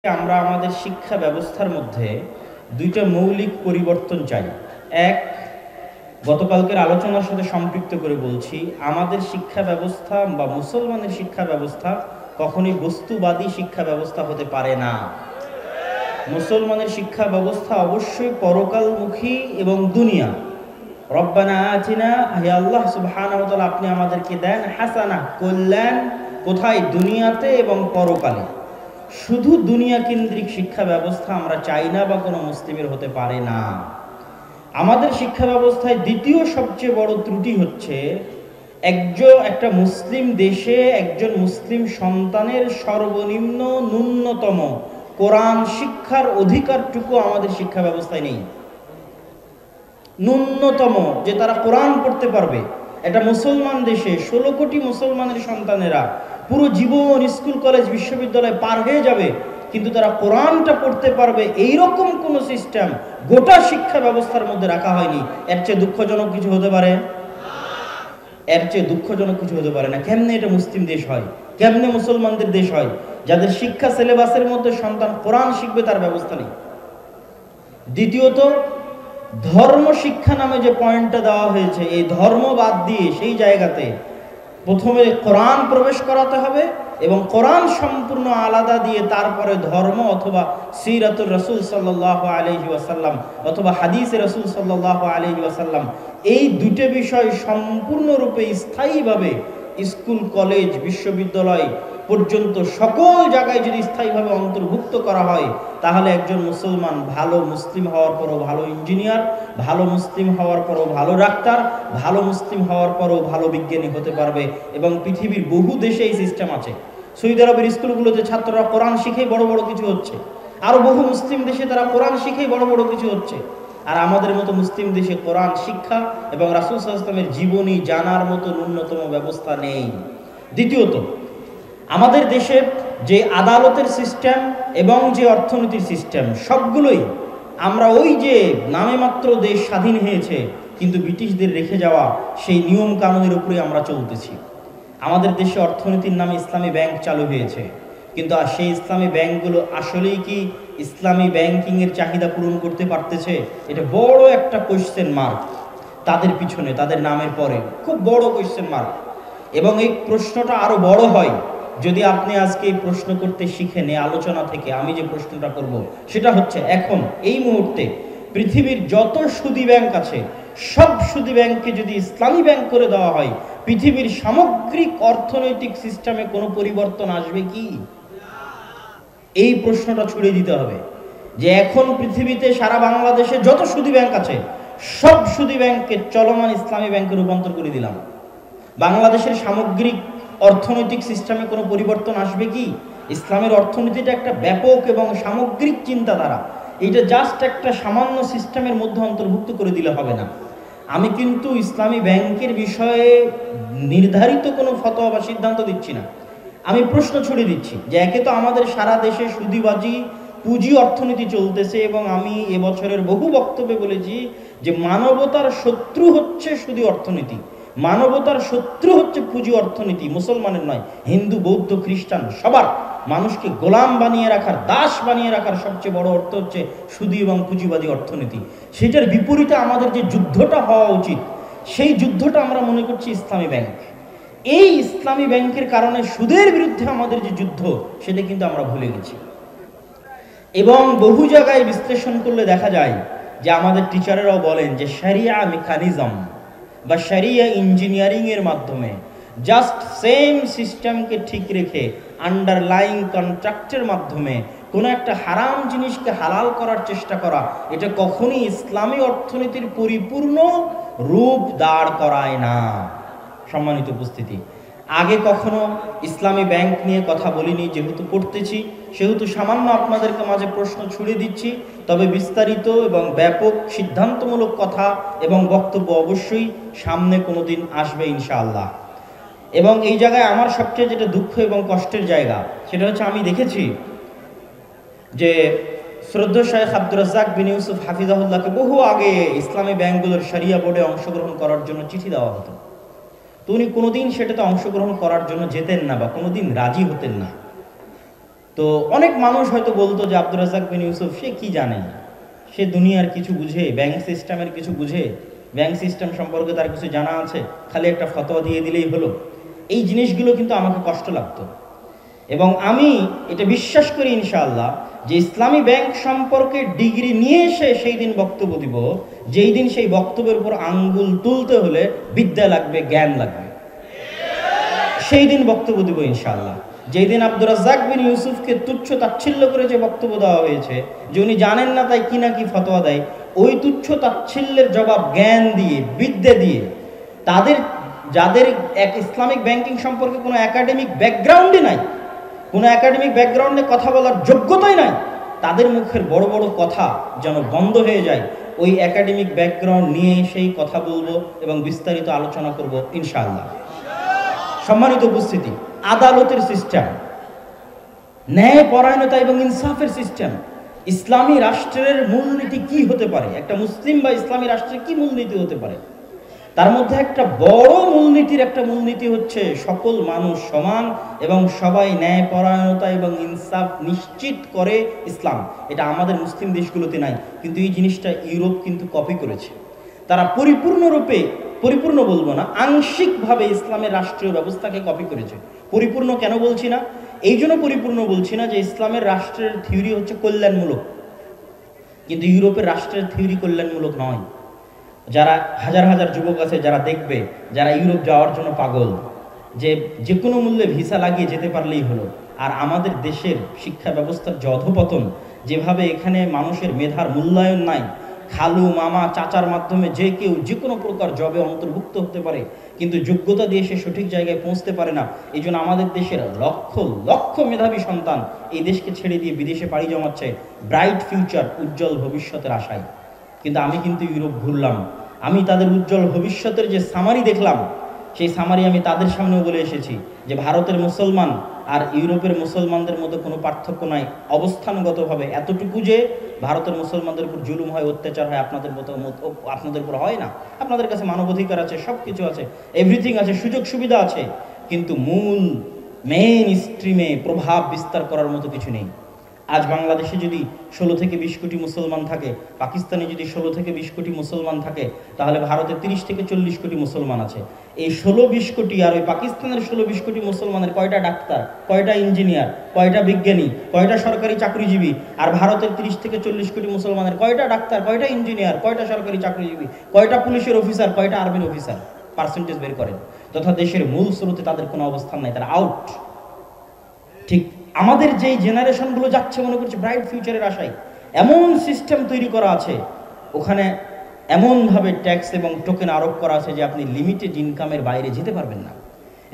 আমরা আমাদের শিক্ষা ব্যবস্থার মধ্যে দুইটা মৌলিক পরিবর্তন চাই। এক, গতকালকের আলোচনার সাথে সম্পৃক্ত করে বলছি, আমাদের শিক্ষা ব্যবস্থা বা মুসলমানের শিক্ষা ব্যবস্থা কখনোই বস্তুবাদী শিক্ষা ব্যবস্থা হতে পারে না। মুসলমানের শিক্ষা ব্যবস্থা অবশ্যই পরকালমুখী এবং দুনিয়া। রব্বানা আতিনা, হে আল্লাহ সুবহানাহু ওয়া তাআলা, আপনি আমাদেরকে দেন হাসানা, কল্যাণ। কোথায়? দুনিয়াতে এবং পরকালে। শুধু দুনিয়া কেন্দ্রিক শিক্ষা ব্যবস্থা আমরা চাই না বা কোনো মুসলিমের হতে পারে না। আমাদের শিক্ষা ব্যবস্থায় দ্বিতীয় সবচেয়ে বড় ত্রুটি হচ্ছে, একটা মুসলিম দেশে একজন মুসলিম সন্তানের সর্বনিম্ন ন্যূনতম কোরআন শিক্ষার অধিকারটুকু আমাদের শিক্ষা ব্যবস্থায় নেই। ন্যূনতম যে তারা কোরআন পড়তে পারবে। একটা মুসলমান দেশে 16 কোটি মুসলমানের সন্তানেরা পুরো জীবন স্কুল কলেজ বিশ্ববিদ্যালয় পার হয়ে যাবে, কিন্তু তারা কোরআনটা পড়তে পারবে এইরকম কোনো সিস্টেম গোটা শিক্ষা ব্যবস্থার মধ্যে রাখা হয়নি। এর চেয়ে দুঃখজনক কিছু হতে পারে? এর চেয়ে দুঃখজনক কিছু হতে পারে না। কেমনে এটা মুসলিম দেশ হয়? কেমনে মুসলমানদের দেশ হয় যাদের শিক্ষা সিলেবাসের মধ্যে সন্তান কোরআন শিখবে তার ব্যবস্থা নেই? দ্বিতীয়ত, ধর্ম শিক্ষা নামে যে পয়েন্টটা দেওয়া হয়েছে, এই ধর্ম বাদ দিয়ে সেই জায়গাতে প্রথমে কোরআন প্রবেশ করাতে হবে এবং কোরআন সম্পূর্ণ আলাদা দিয়ে তারপরে ধর্ম অথবা সিরাতুর রাসূল সাল্লাল্লাহু আলাইহি ওয়াসাল্লাম অথবা হাদিসে রাসূল সাল্লাল্লাহু আলাইহি ওয়াসাল্লাম, এই দুটো বিষয় সম্পূর্ণরূপে স্থায়ীভাবে স্কুল কলেজ বিশ্ববিদ্যালয় পর্যন্ত সকল জায়গায় যদি স্থায়ীভাবে অন্তর্ভুক্ত করা হয়, তাহলে একজন মুসলমান ভালো মুসলিম হওয়ার পরও ভালো ইঞ্জিনিয়ার, ভালো মুসলিম হওয়ার পরও ভালো ডাক্তার, ভালো মুসলিম হওয়ার পরও ভালো বিজ্ঞানী হতে পারবে। এবং পৃথিবীর বহু দেশে এই সিস্টেম আছে। সৌদি আরবের স্কুলগুলোতে ছাত্ররা কোরআন শিখেই বড় বড় কিছু হচ্ছে। আরও বহু মুসলিম দেশে তারা কোরআন শিখেই বড় বড় কিছু হচ্ছে। আর আমাদের মতো মুসলিম দেশে কোরআন শিক্ষা এবং রাসূল সাল্লাল্লাহু আলাইহি ওয়াসাল্লামের জীবনী জানার মতো ন্যূনতম ব্যবস্থা নেই। দ্বিতীয়ত, আমাদের দেশে যে আদালতের সিস্টেম এবং যে অর্থনীতির সিস্টেম, সবগুলোই আমরা ওই যে নামে মাত্র দেশ স্বাধীন হয়েছে কিন্তু ব্রিটিশদের রেখে যাওয়া সেই নিয়ম কানুনের উপরে আমরা চলতেছি। আমাদের দেশে অর্থনীতির নামে ইসলামী ব্যাংক চালু হয়েছে, কিন্তু সেই ইসলামী ব্যাংকগুলো আসলেই কি ইসলামী ব্যাংকিংয়ের চাহিদা পূরণ করতে পারতেছে? এটা বড় একটা কোয়েশ্চেন মার্ক তাদের পিছনে, তাদের নামের পরে খুব বড় কোয়েশ্চেন মার্ক। এবং এই প্রশ্নটা আরো বড় হয় যদি আপনি আজকে এই প্রশ্ন করতে শিখেন। এই আলোচনা থেকে আমি যে প্রশ্নটা করব সেটা হচ্ছে, এখন এই মুহূর্তে পৃথিবীর যত সুদী ব্যাংক আছে সব সুদী ব্যাংককে যদি ইসলামী ব্যাংক করে দেওয়া হয়, পৃথিবীর সামগ্রিক অর্থনৈতিক সিস্টেমে কোনো পরিবর্তন আসবে কি? এই প্রশ্নটা ছুড়ে দিতে হবে যে এখন পৃথিবীতে সারা বাংলাদেশে যত সুদী ব্যাংক আছে সব সুদী ব্যাংককে চলমান ইসলামী ব্যাংকে রূপান্তর করে দিলাম। বাংলাদেশের সামগ্রিক অর্থনৈতিক সিস্টেমে কোনো পরিবর্তন আসবে কি? ইসলামের অর্থনীতিটা একটা ব্যাপক এবং সামগ্রিক চিন্তাধারা। এটা জাস্ট একটা সামান্য সিস্টেমের মধ্যে অন্তর্ভুক্ত করে দিলে হবে না। আমি কিন্তু ইসলামী ব্যাংকের বিষয়ে নির্ধারিত কোনো ফতোয়া বা সিদ্ধান্ত দিচ্ছি না। আমি প্রশ্ন ছুড়ে দিচ্ছি যে একে তো আমাদের সারা দেশে সুদীবাজি পুঁজি অর্থনীতি চলতেছে, এবং আমি এবছরের বহু বক্তব্যে বলেছি যে মানবতার শত্রু হচ্ছে সুদী অর্থনীতি, মানবতার শত্রু হচ্ছে পুঁজি অর্থনীতি। মুসলমানের নয়, হিন্দু বৌদ্ধ খ্রিস্টান সবার মানুষকে গোলাম বানিয়ে রাখার, দাস বানিয়ে রাখার সবচেয়ে বড় অর্থ হচ্ছে সুদী এবং পুঁজিবাদী অর্থনীতি। সেটার বিপরীতে আমাদের যে যুদ্ধটা হওয়া উচিত, সেই যুদ্ধটা আমরা মনে করছি ইসলামী ব্যাংক। এই ইসলামী ব্যাংকের কারণে সুদের বিরুদ্ধে আমাদের যে যুদ্ধ, সেটা কিন্তু আমরা ভুলে গেছি। এবং বহু জায়গায় বিশ্লেষণ করলে দেখা যায় যে আমাদের টিচারেরাও বলেন যে শরিয়া মেকানিজম বা শরিয়া ইঞ্জিনিয়ারিংয়ের মাধ্যমে জাস্ট সেম সিস্টেমকে ঠিক রেখে আন্ডারলাইং কন্ট্রাক্টের মাধ্যমে কোনো একটা হারাম জিনিসকে হালাল করার চেষ্টা করা, এটা কখনই ইসলামী অর্থনীতির পরিপূর্ণ রূপ দাঁড় করায় না। সম্মানিত উপস্থিতি, আগে কখনো ইসলামী ব্যাংক নিয়ে কথা বলিনি, যেহেতু পড়তেছি সেহেতু সামান্য আপনাদেরকে মাঝে প্রশ্ন ছুড়ে দিচ্ছি। তবে বিস্তারিত এবং ব্যাপক সিদ্ধান্তমূলক কথা এবং বক্তব্য অবশ্যই সামনে কোনো দিন আসবে ইনশাআল্লাহ। এবং এই জায়গায় আমার সবচেয়ে যেটা দুঃখ এবং কষ্টের জায়গা, সেটা হচ্ছে আমি দেখেছি যে শ্রদ্ধেয় শাইখ আব্দুর রাজ্জাক বিন ইউসুফ হাফিজাহুল্লাহকে বহু আগে ইসলামী ব্যাংকগুলোর শরিয়া বোর্ডে অংশগ্রহণ করার জন্য চিঠি দেওয়া হতো, তো উনি কোনোদিন সেটাতে অংশগ্রহণ করার জন্য যেতেন না বা কোনোদিন রাজি হতেন না। তো অনেক মানুষ হয়তো বলতো যে আব্দুর রাজ্জাক বিন ইউসুফ সে কি জানে, সে দুনিয়ার কিছু বুঝে, ব্যাংক সিস্টেমের কিছু বুঝে, ব্যাংক সিস্টেম সম্পর্কে তার কিছু জানা আছে, খালি একটা ফতোয়া দিয়ে দিলেই হলো। এই জিনিসগুলো কিন্তু আমাকে কষ্ট লাগতো, এবং আমি এটা বিশ্বাস করি ইনশাআল্লাহ যে ইসলামী ব্যাংক সম্পর্কে ডিগ্রি নিয়ে এসে সেই দিন বক্তব্য দিব, যেই দিন সেই বক্তব্যের উপর আঙ্গুল তুলতে হলে বিদ্যা লাগবে, জ্ঞান লাগবে, সেই দিন বক্তব্য দিব ইনশাআল্লাহ। যেই দিন আব্দুর রাজ্জাক বিন ইউসুফকে তুচ্ছ তাচ্ছিল্য করে যে বক্তব্য দেওয়া হয়েছে যে উনি জানেন না তাই কি না কি ফতোয়া দেয়, ওই তুচ্ছ তাচ্ছিল্যের জবাব জ্ঞান দিয়ে, বিদ্যা দিয়ে, তাদের যাদের এক ইসলামিক ব্যাংকিং সম্পর্কে কোনো একাডেমিক ব্যাকগ্রাউন্ডই নাই, কোনো একাডেমিক ব্যাকগ্রাউন্ডে কথা বলার যোগ্যতাই নাই, তাদের মুখের বড় বড় কথা যেন বন্ধ হয়ে যায়, ওই একাডেমিক ব্যাকগ্রাউন্ড নিয়ে সেই কথা বলবো এবং বিস্তারিত আলোচনা করব ইনশাআল্লাহ। সম্মানিত উপস্থিতি, আদালতের সিস্টেম, ন্যায় পরায়ণতা এবং ইনসাফের সিস্টেম, ইসলামী রাষ্ট্রের মূলনীতি কি হতে পারে, একটা মুসলিম বা ইসলামী রাষ্ট্রের কি মূলনীতি হতে পারে, তার মধ্যে একটা বড় মূলনীতির একটা মূলনীতি হচ্ছে সকল মানুষ সমান এবং সবাই ন্যায় পরায়ণতা এবং ইনসাফ নিশ্চিত করে ইসলাম। এটা আমাদের মুসলিম দেশগুলোতে নাই, কিন্তু এই জিনিসটা ইউরোপ কিন্তু কপি করেছে। তারা পরিপূর্ণরূপে, পরিপূর্ণ বলবো না, আংশিকভাবে ইসলামের রাষ্ট্রীয় ব্যবস্থাকে কপি করেছে। পরিপূর্ণ কেন বলছি না? এই জন্য পরিপূর্ণ বলছি না যে ইসলামের রাষ্ট্রের থিওরি হচ্ছে কল্যাণমূলক, কিন্তু ইউরোপের রাষ্ট্রের থিওরি কল্যাণমূলক নয়। যারা হাজার হাজার যুবক আছে যারা দেখবে, যারা ইউরোপ যাওয়ার জন্য পাগল, যে যে কোনো মূল্যে ভিসা লাগিয়ে যেতে পারলেই হলো। আর আমাদের দেশের শিক্ষা ব্যবস্থার যে অধপতন, যেভাবে এখানে মানুষের মেধার মূল্যায়ন নাই, খালু মামা চাচার মাধ্যমে যে কেউ যে কোনো প্রকার জবে অন্তর্ভুক্ত হতে পারে, কিন্তু যোগ্যতা দিয়ে সে সঠিক জায়গায় পৌঁছতে পারে না। এই জন্য আমাদের দেশের লক্ষ লক্ষ মেধাবী সন্তান এই দেশকে ছেড়ে দিয়ে বিদেশে পাড়ি জমাচ্ছে ব্রাইট ফিউচার, উজ্জ্বল ভবিষ্যতের আশায়। কিন্তু আমি কিন্তু ইউরোপ ঘুরলাম, আমি তাদের উজ্জ্বল ভবিষ্যতের যে সামারি দেখলাম, সেই সামারি আমি তাদের সামনেও বলে এসেছি যে ভারতের মুসলমান আর ইউরোপের মুসলমানদের মধ্যে কোনো পার্থক্য নাই অবস্থানগতভাবে, এতটুকু যে ভারতের মুসলমানদের উপর জুলুম হয়, অত্যাচার হয়, আপনাদের মতো আপনাদের উপর হয় না। আপনাদের কাছে মানবাধিকার আছে, সব কিছু আছে, এভরিথিং আছে, সুযোগ সুবিধা আছে, কিন্তু মূল মেইন স্ট্রিমে প্রভাব বিস্তার করার মতো কিছু নেই। আজ বাংলাদেশে যদি 16 থেকে 20 কোটি মুসলমান থাকে, পাকিস্তানে যদি 16 থেকে 20 কোটি মুসলমান থাকে, তাহলে ভারতে 30 থেকে 40 কোটি মুসলমান আছে। এই 16-20 কোটি আর ওই পাকিস্তানের 16-20 কোটি মুসলমানের কয়টা ডাক্তার, কয়টা ইঞ্জিনিয়ার, কয়টা বিজ্ঞানী, কয়টা সরকারি চাকরিজীবী, আর ভারতের 30 থেকে 40 কোটি মুসলমানের কয়টা ডাক্তার, কয়টা ইঞ্জিনিয়ার, কয়টা সরকারি চাকরিজীবী, কয়টা পুলিশের অফিসার, কয়টা আর্মির অফিসার, পার্সেন্টেজ বের করেন। তথা দেশের মূল স্রোতে তাদের কোনো অবস্থান নাই, তারা আউট। ঠিক আমাদের যেই জেনারেশনগুলো যাচ্ছে মনে করছে ব্রাইট ফিউচারের আশায়, এমন সিস্টেম তৈরি করা আছে, ওখানে এমনভাবে ট্যাক্স এবং টোকেন আরোপ করা আছে যে আপনি লিমিটেড ইনকামের বাইরে যেতে পারবেন না।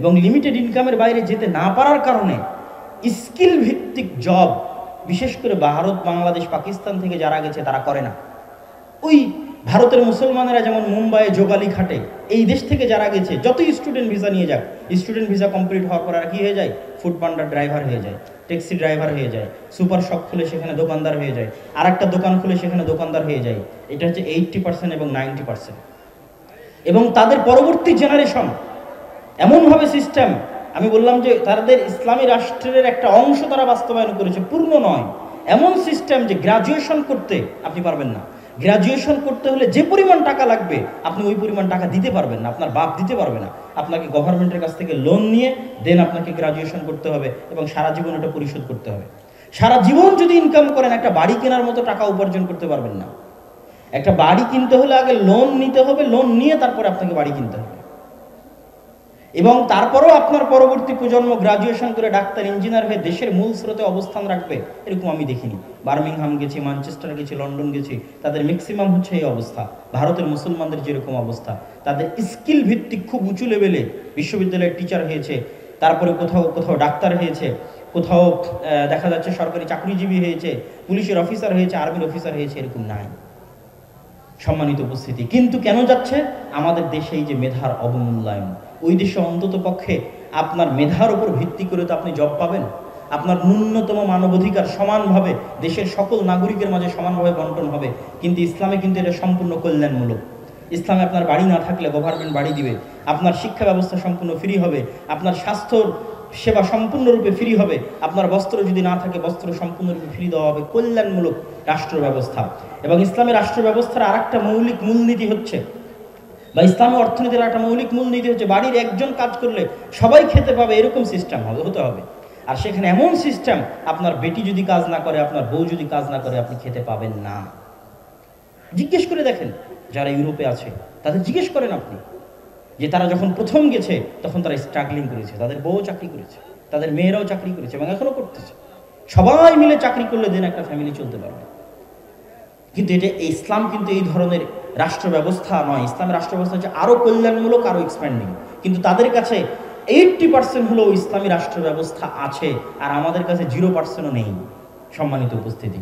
এবং লিমিটেড ইনকামের বাইরে যেতে না পারার কারণে স্কিল ভিত্তিক জব, বিশেষ করে ভারত, বাংলাদেশ, পাকিস্তান থেকে যারা গেছে তারা করে না। ওই ভারতের মুসলমানেরা যেমন মুম্বাইয়ে যোগালি খাটে, এই দেশ থেকে যারা গেছে যতই স্টুডেন্ট ভিসা নিয়ে যাক, স্টুডেন্ট ভিসা কমপ্লিট হওয়ার পর আর কি হয়ে যায়, ফুড পান্ডার ড্রাইভার হয়ে যায়, ট্যাক্সি ড্রাইভার হয়ে যায়, সুপার শপ খুলে সেখানে দোকানদার হয়ে যায়, আর একটা দোকান খুলে সেখানে দোকানদার হয়ে যায়। এটা হচ্ছে 80% এবং 90%। এবং তাদের পরবর্তী জেনারেশন এমনভাবে সিস্টেম, আমি বললাম যে তাদের ইসলামী রাষ্ট্রের একটা অংশ তারা বাস্তবায়ন করেছে, পূর্ণ নয়। এমন সিস্টেম যে গ্রাজুয়েশন করতে আপনি পারবেন না, গ্রাজুয়েশন করতে হলে যে পরিমাণ টাকা লাগবে আপনি ওই পরিমাণ টাকা দিতে পারবেন না, আপনার বাপ দিতে পারবে না। আপনাকে গভর্নমেন্টের কাছ থেকে লোন নিয়ে দেন আপনাকে গ্রাজুয়েশন করতে হবে এবং সারা জীবন এটা পরিশোধ করতে হবে। সারা জীবন যদি ইনকাম করেন একটা বাড়ি কেনার মতো টাকা উপার্জন করতে পারবেন না। একটা বাড়ি কিনতে হলে আগে লোন নিতে হবে, লোন নিয়ে তারপরে আপনাকে বাড়ি কিনতে হবে। এবং তারপরেও আপনার পরবর্তী প্রজন্ম গ্রাজুয়েশন করে ডাক্তার, ইঞ্জিনিয়ার হয়ে দেশের মূল স্রোতে অবস্থান রাখবে, এরকম আমি দেখিনি। বার্মিংহাম গেছি, ম্যানচেস্টার গেছি, লন্ডন গেছি, তাদের ম্যাক্সিমাম হচ্ছে এই অবস্থা। ভারতের মুসলমানদের যেরকম অবস্থা, তাদের স্কিল ভিত্তিক খুব উঁচু লেভেলে বিশ্ববিদ্যালয়ের টিচার হয়েছে, তারপরে কোথাও কোথাও ডাক্তার হয়েছে, কোথাও দেখা যাচ্ছে সরকারি চাকরিজীবী হয়েছে, পুলিশের অফিসার হয়েছে, আর্মির অফিসার হয়েছে, এরকম নাই। সম্মানিত উপস্থিতি, কিন্তু কেন যাচ্ছে? আমাদের দেশে এই যে মেধার অবমূল্যায়ন, ওই দেশে অন্তত পক্ষে আপনার মেধার উপর ভিত্তি করে তো আপনি জব পাবেন, আপনার ন্যূনতম মানবাধিকার সমানভাবে দেশের সকল নাগরিকের মাঝে সমানভাবে বন্টন হবে। কিন্তু ইসলামে কিন্তু এটা সম্পূর্ণ কল্যাণমূলক। ইসলামে আপনার বাড়ি না থাকলে গভর্নমেন্ট বাড়ি দিবে, আপনার শিক্ষা ব্যবস্থা সম্পূর্ণ ফ্রি হবে, আপনার স্বাস্থ্যর সেবা সম্পূর্ণরূপে ফ্রি হবে, আপনার বস্ত্র যদি না থাকে বস্ত্র সম্পূর্ণরূপে ফ্রি দেওয়া হবে। কল্যাণমূলক রাষ্ট্র ব্যবস্থা। এবং ইসলামের রাষ্ট্র ব্যবস্থার আর একটা মৌলিক মূলনীতি হচ্ছে, বা ইসলামী অর্থনীতির একটা মৌলিক মূলনীতি হচ্ছে, বাড়ির একজন কাজ করলে সবাই খেতে পাবে, এরকম সিস্টেম হতে হবে। আর সেখানে এমন সিস্টেম, আপনার বেটি যদি কাজ না করে, আপনার বউ যদি কাজ না করে, আপনি খেতে পাবেন না। জিজ্ঞেস করে দেখেন যারা ইউরোপে আছে, তাদের জিজ্ঞেস করেন আপনি, যে তারা যখন প্রথম গেছে তখন তারা স্ট্রাগলিং করেছে, তাদের বউ চাকরি করেছে, তাদের মেয়েরাও চাকরি করেছে এবং এখনো করতেছে। সবাই মিলে চাকরি করলে দিন একটা ফ্যামিলি চলতে পারবে। কিন্তু এটা ইসলাম কিন্তু এই ধরনের রাষ্ট্র ব্যবস্থা নয়। ইসলামের রাষ্ট্র ব্যবস্থা হচ্ছে আরো কল্যাণমূলক, আরো এক্সপ্যান্ডিং। কিন্তু তাদের কাছে 80% হলেও ইসলামী রাষ্ট্র ব্যবস্থা আছে, আর আমাদের কাছে 0%ও নেই। সম্মানিত উপস্থিতি।